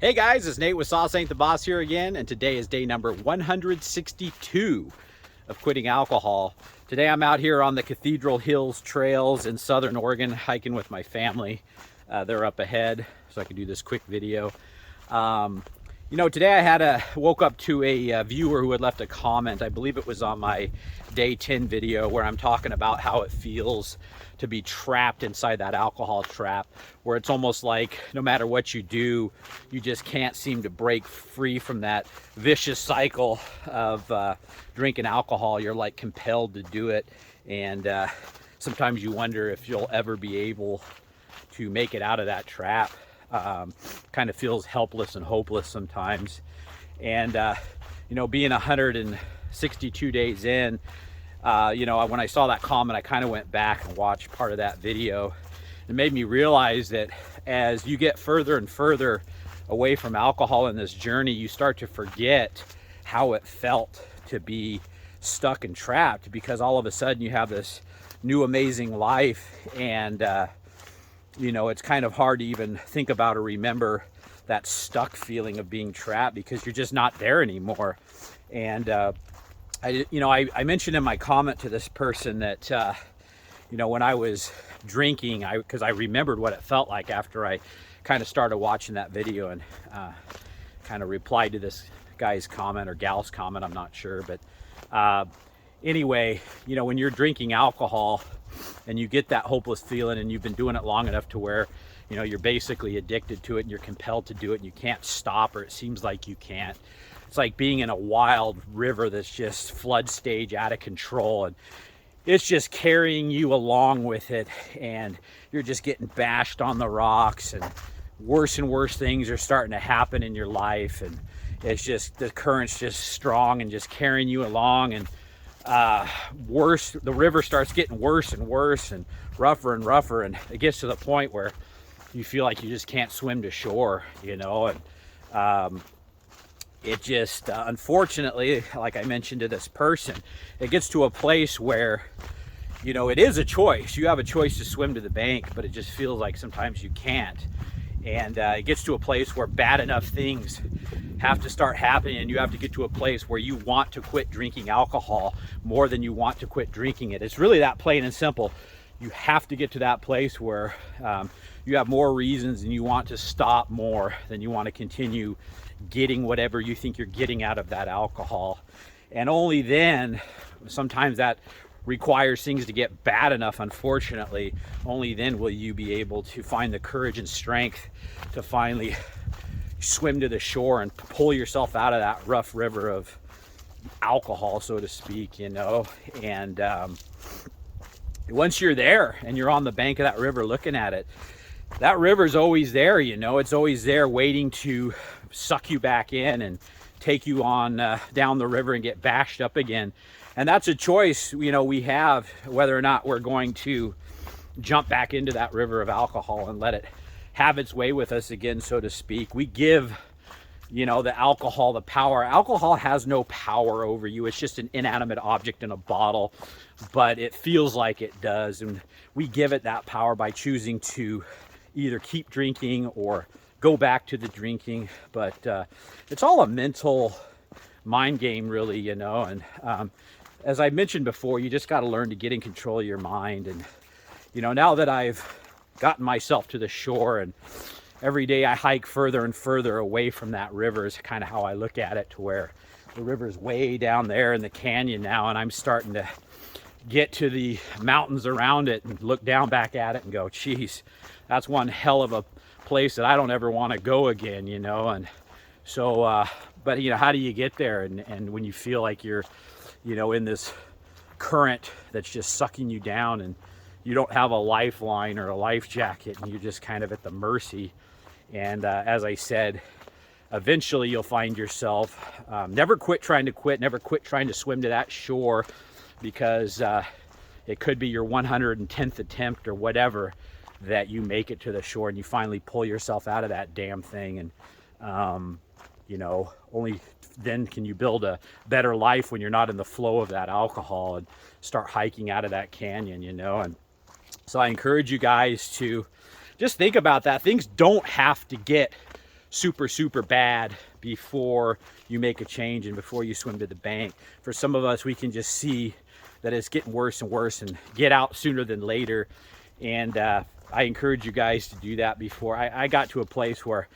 Hey guys, it's Nate with Sauce Ain't the Boss here again, and today is day number 162 of quitting alcohol. Today I'm out here on the Cathedral Hills trails in Southern Oregon hiking with my family. They're up ahead, so I can do this quick video. Today I woke up to a viewer who had left a comment. I believe it was on my day 10 video where I'm talking about how it feels to be trapped inside that alcohol trap, where it's almost like no matter what you do, you just can't seem to break free from that vicious cycle of drinking alcohol. You're like compelled to do it, and sometimes you wonder if you'll ever be able to make it out of that trap. Kind of feels helpless and hopeless sometimes. And being 162 days in, when I saw that comment, I kind of went back and watched part of that video. It made me realize that as you get further and further away from alcohol in this journey, you start to forget how it felt to be stuck and trapped, because all of a sudden you have this new amazing life, and it's kind of hard to even think about or remember that stuck feeling of being trapped because you're just not there anymore. And I mentioned in my comment to this person that when I was drinking, because I remembered what it felt like after I kind of started watching that video, and kind of replied to this guy's comment or gal's comment, I'm not sure. But anyway, when you're drinking alcohol and you get that hopeless feeling, and you've been doing it long enough to where you're basically addicted to it and you're compelled to do it and you can't stop, or it seems like you can't. It's like being in a wild river that's just flood stage out of control, and it's just carrying you along with it, and you're just getting bashed on the rocks, and worse things are starting to happen in your life, and it's just the current's just strong and just carrying you along. And the river starts getting worse and worse and rougher, and it gets to the point where you feel like you just can't swim to shore, and it just unfortunately, like I mentioned to this person, it gets to a place where it is a choice. You have a choice to swim to the bank, but it just feels like sometimes you can't. And it gets to a place where bad enough things have to start happening, and you have to get to a place where you want to quit drinking alcohol more than you want to quit drinking it. It's really that plain and simple. You have to get to that place where you have more reasons and you want to stop more than you want to continue getting whatever you think you're getting out of that alcohol. And only then, sometimes that requires things to get bad enough, unfortunately, only then will you be able to find the courage and strength to finally swim to the shore and pull yourself out of that rough river of alcohol, so to speak. And once you're there and you're on the bank of that river looking at it, that river's always there. It's always there waiting to suck you back in and take you on down the river and get bashed up again. And that's a choice we have, whether or not we're going to jump back into that river of alcohol and let it have its way with us again, so to speak. We give the alcohol the power. Alcohol has no power over you. It's just an inanimate object in a bottle, but it feels like it does, and we give it that power by choosing to either keep drinking or go back to the drinking. But it's all a mental mind game, really. And as I mentioned before, you just got to learn to get in control of your mind. And now that I've gotten myself to the shore, and every day I hike further and further away from that river, is kind of how I look at it, to where the river's way down there in the canyon now, and I'm starting to get to the mountains around it and look down back at it and go, geez, that's one hell of a place that I don't ever want to go again. And so but how do you get there? And when you feel like you're in this current that's just sucking you down, and you don't have a lifeline or a life jacket, and you're just kind of at the mercy. And as I said, eventually you'll find yourself, never quit trying to swim to that shore, because it could be your 110th attempt or whatever that you make it to the shore and you finally pull yourself out of that damn thing. And only then can you build a better life, when you're not in the flow of that alcohol, and start hiking out of that canyon. And so I encourage you guys to just think about that. Things don't have to get super, super bad before you make a change and before you swim to the bank. For some of us, we can just see that it's getting worse and worse and get out sooner than later. And I encourage you guys to do that before. I got to a place where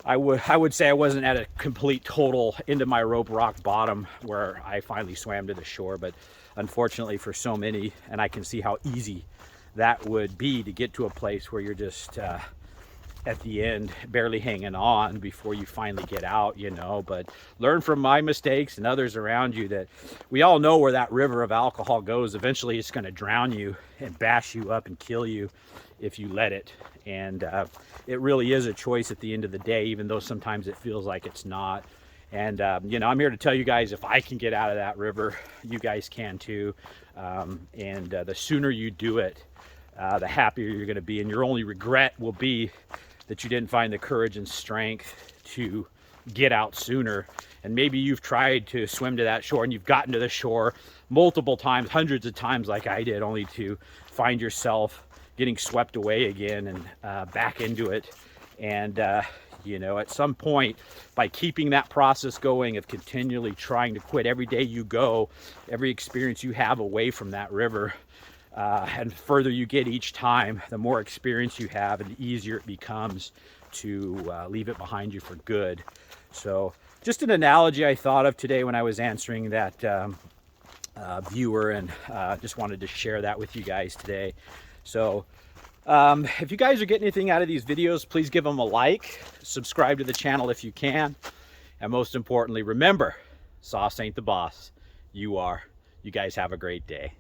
I would say I wasn't at a complete total into my rope rock bottom where I finally swam to the shore, but unfortunately for so many, and I can see how easy that would be to get to a place where you're just at the end barely hanging on before you finally get out, you know. But learn from my mistakes and others around you, that we all know where that river of alcohol goes. Eventually it's going to drown you and bash you up and kill you if you let it. And it really is a choice at the end of the day, even though sometimes it feels like it's not. And you know, I'm here to tell you guys, if I can get out of that river, you guys can too. And the sooner you do it, the happier you're going to be. And your only regret will be that you didn't find the courage and strength to get out sooner. And maybe you've tried to swim to that shore and you've gotten to the shore multiple times, hundreds of times like I did, only to find yourself getting swept away again and back into it. And you know, at some point, by keeping that process going of continually trying to quit every day you go, every experience you have away from that river, and the further you get each time, the more experience you have and the easier it becomes to leave it behind you for good. So just an analogy I thought of today when I was answering that viewer, and just wanted to share that with you guys today. So if you guys are getting anything out of these videos, please give them a like, subscribe to the channel if you can, and most importantly, remember, sauce ain't the boss, you are. You guys have a great day.